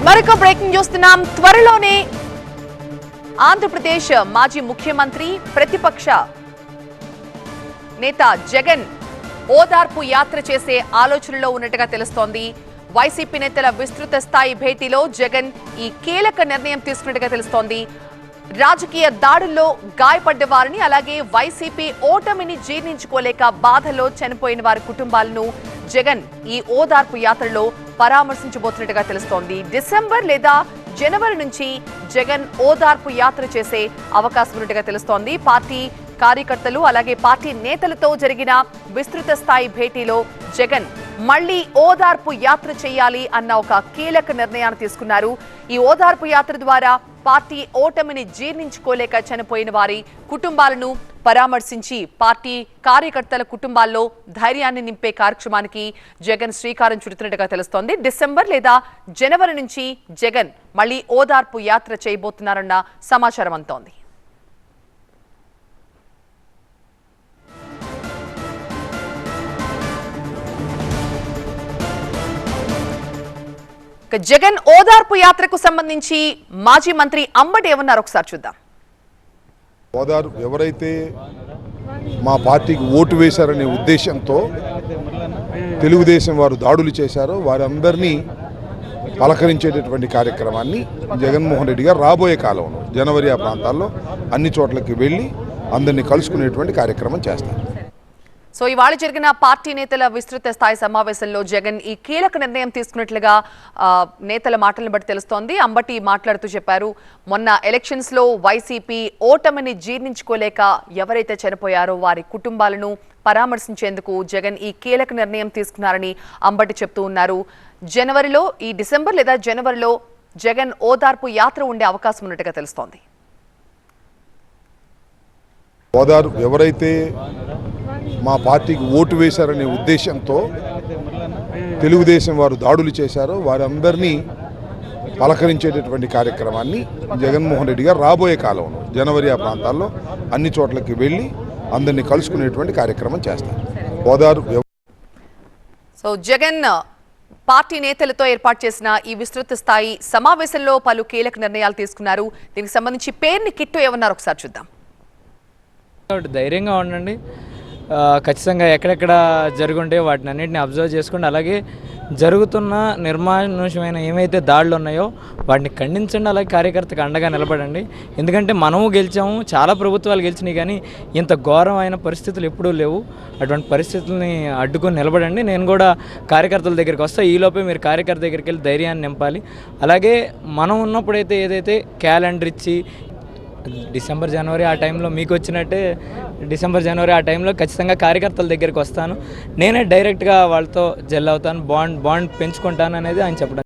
మరొక బ్రేకింగ్ చూస్తున్నాం. త్వరలోనే ఆంధ్రప్రదేశ్ మాజీ ముఖ్యమంత్రి ప్రతిపక్ష నేత జగన్ ఓదార్పు యాత్ర చేసే ఆలోచనలో ఉన్నట్టుగా తెలుస్తోంది. వైసీపీ నేతల విస్తృత స్థాయి భేటీలో జగన్ ఈ కీలక నిర్ణయం తీసుకున్నట్టుగా తెలుస్తోంది. రాజకీయ దాడుల్లో గాయపడ్డ వారిని, అలాగే వైసీపీ ఓటమిని జీర్ణించుకోలేక బాధలో చనిపోయిన వారి కుటుంబాలను జగన్ ఈ ఓదార్పు యాత్రలో పరామర్శించబోతున్నట్టుగా తెలుస్తోంది. డిసెంబర్ లేదా జనవరి నుంచి జగన్ ఓదార్పు యాత్ర చేసే అవకాశం ఉన్నట్టుగా తెలుస్తోంది. పార్టీ కార్యకర్తలు అలాగే పార్టీ నేతలతో జరిగిన విస్తృత స్థాయి భేటీలో జగన్ మళ్లీ ఓదార్పు యాత్ర చేయాలి అన్న ఒక కీలక నిర్ణయాన్ని తీసుకున్నారు. ఈ ఓదార్పు యాత్ర ద్వారా పార్టీ ఓటమిని జీర్ణించుకోలేక చనిపోయిన వారి కుటుంబాలను పరామర్శించి పార్టీ కార్యకర్తల కుటుంబాల్లో ధైర్యాన్ని నింపే కార్యక్రమానికి జగన్ శ్రీకారం చుడుతున్నట్టుగా తెలుస్తోంది. డిసెంబర్ లేదా జనవరి నుంచి జగన్ మళ్లీ ఓదార్పు యాత్ర చేయబోతున్నారన్న సమాచారం అంతోంది. జగన్ ఓదార్పు యాత్రకు సంబంధించి మాజీ మంత్రి అంబటి ఏమన్నారు ఒకసారి చూద్దాం. ఓదార్పు ఎవరైతే మా పార్టీకి ఓటు వేశారనే ఉద్దేశంతో తెలుగుదేశం వారు దాడులు చేశారో వారందరినీ పలకరించేటటువంటి కార్యక్రమాన్ని జగన్మోహన్ రెడ్డి గారు రాబోయే కాలంలో జనవరి ఆ ప్రాంతాల్లో అన్ని చోట్లకి వెళ్ళి అందరినీ కలుసుకునేటువంటి కార్యక్రమం చేస్తారు. సో ఇవాళ జరిగిన పార్టీ నేతల విస్తృత స్థాయి సమావేశంలో జగన్ ఈ కీలక నిర్ణయం తీసుకున్నట్లుగా నేతల మాటలను బట్టి తెలుస్తోంది. అంబటి మాట్లాడుతూ చెప్పారు, మొన్న ఎలక్షన్స్ లో వైసీపీ ఓటమిని జీర్ణించుకోలేక ఎవరైతే చనిపోయారో వారి కుటుంబాలను పరామర్శించేందుకు జగన్ ఈ కీలక నిర్ణయం తీసుకున్నారని అంబటి చెప్తూ ఉన్నారు. జనవరిలో ఈ డిసెంబర్ లేదా జనవరిలో జగన్ ఓదార్పు యాత్ర ఉండే అవకాశం ఉన్నట్టుగా తెలుస్తోంది. ఓదార్పు ఎవరైతే మా పార్టీకి ఓటు వేశారనే ఉద్దేశంతో తెలుగుదేశం వారు దాడులు చేశారో వారందరినీ పలకరించేటటువంటి కార్యక్రమాన్ని జగన్మోహన్ రెడ్డి గారు రాబోయే కాలంలో జనవరి ఆ ప్రాంతాల్లో అన్ని చోట్లకి వెళ్ళి అందరినీ కలుసుకునేటువంటి కార్యక్రమం చేస్తారు. ఓదార్పు సో జగన్ పార్టీ నేతలతో ఏర్పాటు చేసిన ఈ విస్తృత స్థాయి సమావేశంలో పలు కీలక నిర్ణయాలు తీసుకున్నారు. దీనికి సంబంధించి పేరుని కిట్టు ఏమన్నారు ఒకసారి చూద్దాం. ధైర్యంగా ఉండండి, ఖచ్చితంగా ఎక్కడెక్కడ జరుగుంటే వాటిని అన్నింటినీ అబ్జర్వ్ చేసుకోండి. అలాగే జరుగుతున్న నిర్మానుషమైన ఏమైతే దాడులు ఉన్నాయో వాటిని ఖండించండి. అలాగే కార్యకర్తకు అండగా నిలబడండి. ఎందుకంటే మనము గెలిచాము, చాలా ప్రభుత్వాలు గెలిచినాయి, కానీ ఇంత ఘోరమైన పరిస్థితులు ఎప్పుడూ లేవు. అటువంటి పరిస్థితుల్ని అడ్డుకొని నిలబడండి. నేను కూడా కార్యకర్తల దగ్గరికి వస్తా. ఈలోపే మీరు కార్యకర్త దగ్గరికి వెళ్ళి ధైర్యాన్ని నింపాలి. అలాగే మనం ఉన్నప్పుడైతే ఏదైతే క్యాలెండర్ ఇచ్చి డిసెంబర్ జనవరి ఆ టైంలో మీకు వచ్చినట్టే డిసెంబర్ జనవరి ఆ టైంలో ఖచ్చితంగా కార్యకర్తల దగ్గరికి వస్తాను. నేనే డైరెక్ట్గా వాళ్ళతో జెల్ అవుతాను, బాండ్ పెంచుకుంటాను అనేది ఆయన చెప్పడం.